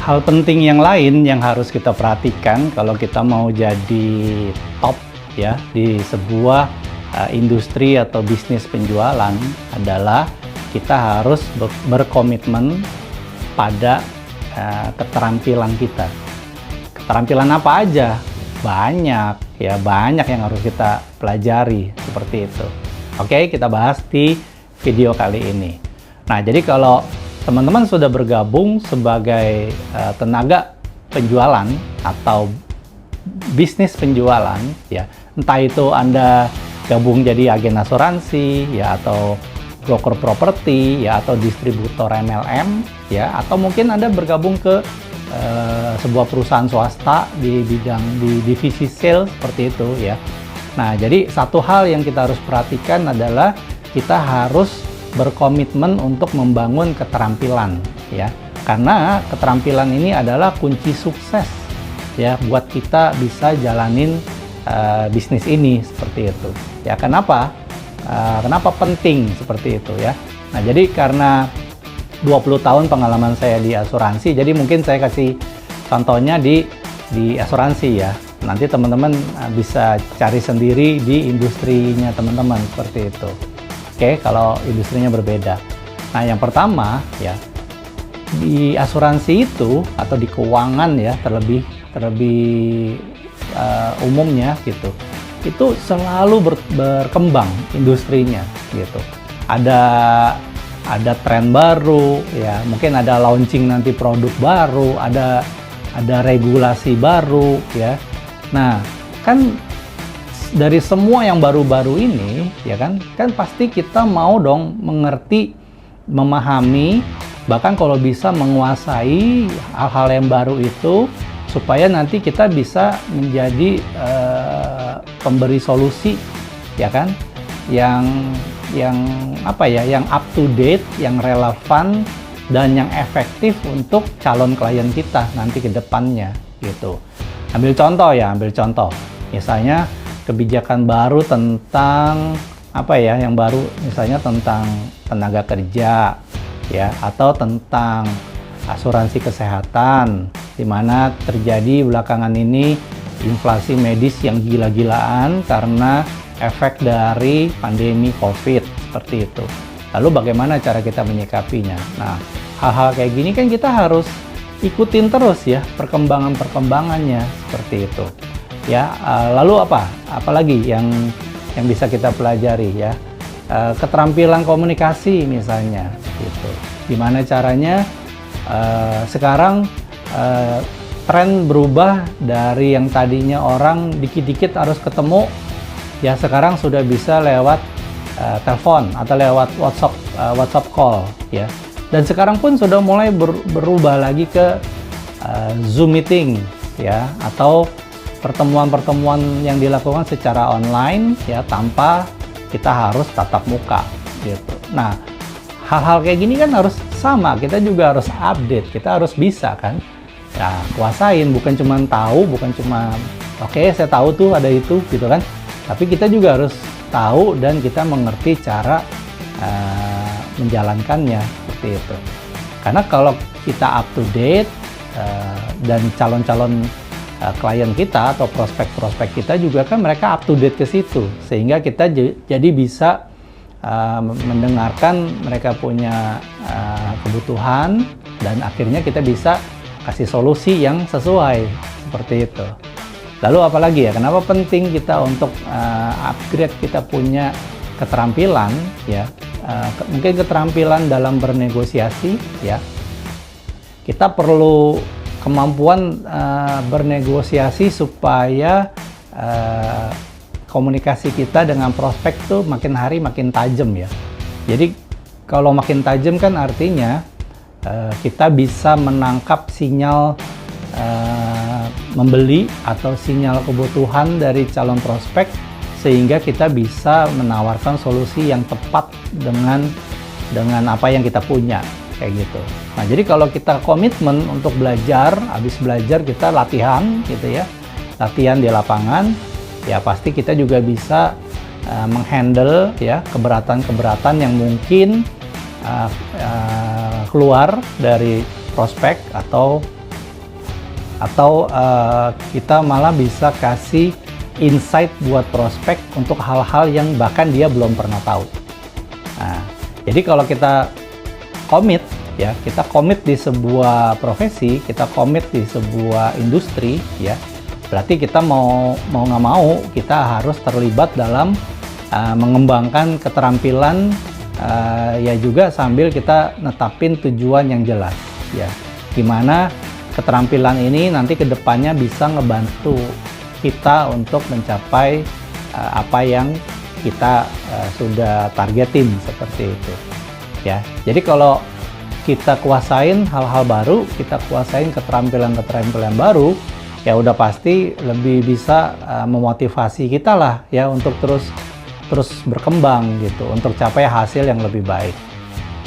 hal penting yang lain yang harus kita perhatikan kalau kita mau jadi top ya di sebuah industri atau bisnis penjualan adalah kita harus berkomitmen pada keterampilan kita. Keterampilan apa aja? Banyak yang harus kita pelajari seperti itu. Oke, kita bahas di video kali ini. Nah, jadi kalau teman-teman sudah bergabung sebagai tenaga penjualan atau bisnis penjualan, ya, entah itu Anda gabung jadi agen asuransi, ya, atau broker properti, ya, atau distributor MLM, ya, atau mungkin Anda bergabung ke sebuah perusahaan swasta di bidang di divisi sales seperti itu, ya. Nah, jadi satu hal yang kita harus perhatikan adalah kita harus berkomitmen untuk membangun keterampilan, ya, karena keterampilan ini adalah kunci sukses, ya, buat kita bisa jalanin bisnis ini seperti itu, ya. Kenapa penting seperti itu, ya? Nah, jadi karena 20 tahun pengalaman saya di asuransi, jadi mungkin saya kasih contohnya di asuransi, ya. Nanti teman-teman bisa cari sendiri di industrinya teman-teman seperti itu. Oke, kalau industrinya berbeda. Nah, yang pertama, ya, di asuransi itu atau di keuangan, ya, terlebih umumnya gitu, itu selalu berkembang industrinya gitu. Ada tren baru, ya, mungkin ada launching nanti produk baru, ada regulasi baru, ya. Nah, kan dari semua yang baru-baru ini, ya kan pasti kita mau dong mengerti, memahami, bahkan kalau bisa menguasai hal-hal yang baru itu, supaya nanti kita bisa menjadi pemberi solusi, ya kan, yang up to date, yang relevan dan yang efektif untuk calon klien kita nanti ke depannya gitu. Ambil contoh, misalnya kebijakan baru tentang yang baru misalnya tentang tenaga kerja, ya, atau tentang asuransi kesehatan, di mana terjadi belakangan ini inflasi medis yang gila-gilaan karena efek dari pandemi COVID seperti itu. Lalu bagaimana cara kita menyikapinya? Nah, hal-hal kayak gini kan kita harus ikutin terus, ya, perkembangannya seperti itu. Ya, lalu apalagi yang bisa kita pelajari, ya, keterampilan komunikasi misalnya gitu. Gimana caranya sekarang tren berubah dari yang tadinya orang dikit-dikit harus ketemu, ya, sekarang sudah bisa lewat telepon atau lewat WhatsApp call, ya. Dan sekarang pun sudah mulai berubah lagi ke Zoom meeting, ya, atau pertemuan-pertemuan yang dilakukan secara online, ya, tanpa kita harus tatap muka gitu. Nah, hal-hal kayak gini kan harus sama, kita juga harus update, kita harus bisa kan, ya, kuasain, bukan cuma tahu, bukan cuma oke, saya tahu tuh ada itu gitu kan, tapi kita juga harus tahu dan kita mengerti cara menjalankannya seperti itu. Karena kalau kita up to date dan calon-calon klien kita atau prospek-prospek kita juga kan mereka up to date ke situ, sehingga kita jadi bisa mendengarkan mereka punya kebutuhan dan akhirnya kita bisa kasih solusi yang sesuai seperti itu. Lalu apalagi, ya, kenapa penting kita untuk upgrade kita punya keterampilan, ya, mungkin keterampilan dalam bernegosiasi, ya. Kita perlu kemampuan bernegosiasi supaya komunikasi kita dengan prospek tuh makin hari makin tajam, ya. Jadi kalau makin tajam kan artinya kita bisa menangkap sinyal membeli atau sinyal kebutuhan dari calon prospek, sehingga kita bisa menawarkan solusi yang tepat dengan apa yang kita punya, kayak gitu. Nah, jadi kalau kita komitmen untuk belajar, habis belajar kita latihan gitu, ya, latihan di lapangan, ya, pasti kita juga bisa menghandle, ya, keberatan-keberatan yang mungkin keluar dari prospek atau atau kita malah bisa kasih insight buat prospek untuk hal-hal yang bahkan dia belum pernah tahu. Nah, jadi kalau kita komit, ya, kita komit di sebuah profesi, kita komit di sebuah industri, ya, berarti kita mau nggak mau kita harus terlibat dalam mengembangkan keterampilan, ya juga sambil kita netapin tujuan yang jelas, ya, gimana keterampilan ini nanti kedepannya bisa ngebantu kita untuk mencapai apa yang kita sudah targetin, seperti itu, ya. Jadi kalau kita kuasain hal-hal baru, kita kuasain keterampilan-keterampilan baru, ya udah pasti lebih bisa memotivasi kita lah, ya, untuk terus berkembang gitu, untuk capai hasil yang lebih baik,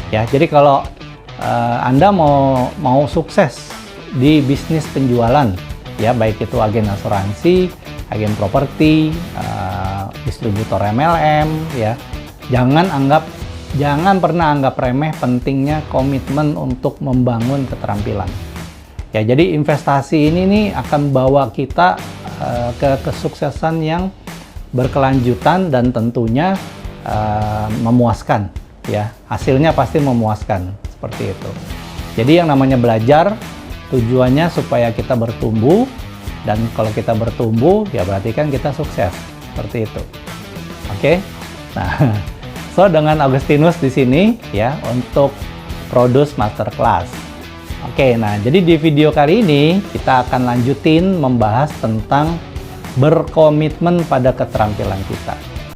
ya. Jadi kalau Anda mau sukses di bisnis penjualan, ya, baik itu agen asuransi, agen properti, distributor MLM, ya, jangan pernah anggap remeh pentingnya komitmen untuk membangun keterampilan. Ya, jadi investasi ini nih akan bawa kita ke kesuksesan yang berkelanjutan dan tentunya memuaskan, ya. Hasilnya pasti memuaskan, seperti itu. Jadi yang namanya belajar tujuannya supaya kita bertumbuh, dan kalau kita bertumbuh ya berarti kan kita sukses, seperti itu. Oke. Nah, so dengan Agustinus di sini, ya, untuk Produce Masterclass. Oke, nah jadi di video kali ini kita akan lanjutin membahas tentang berkomitmen pada keterampilan kita.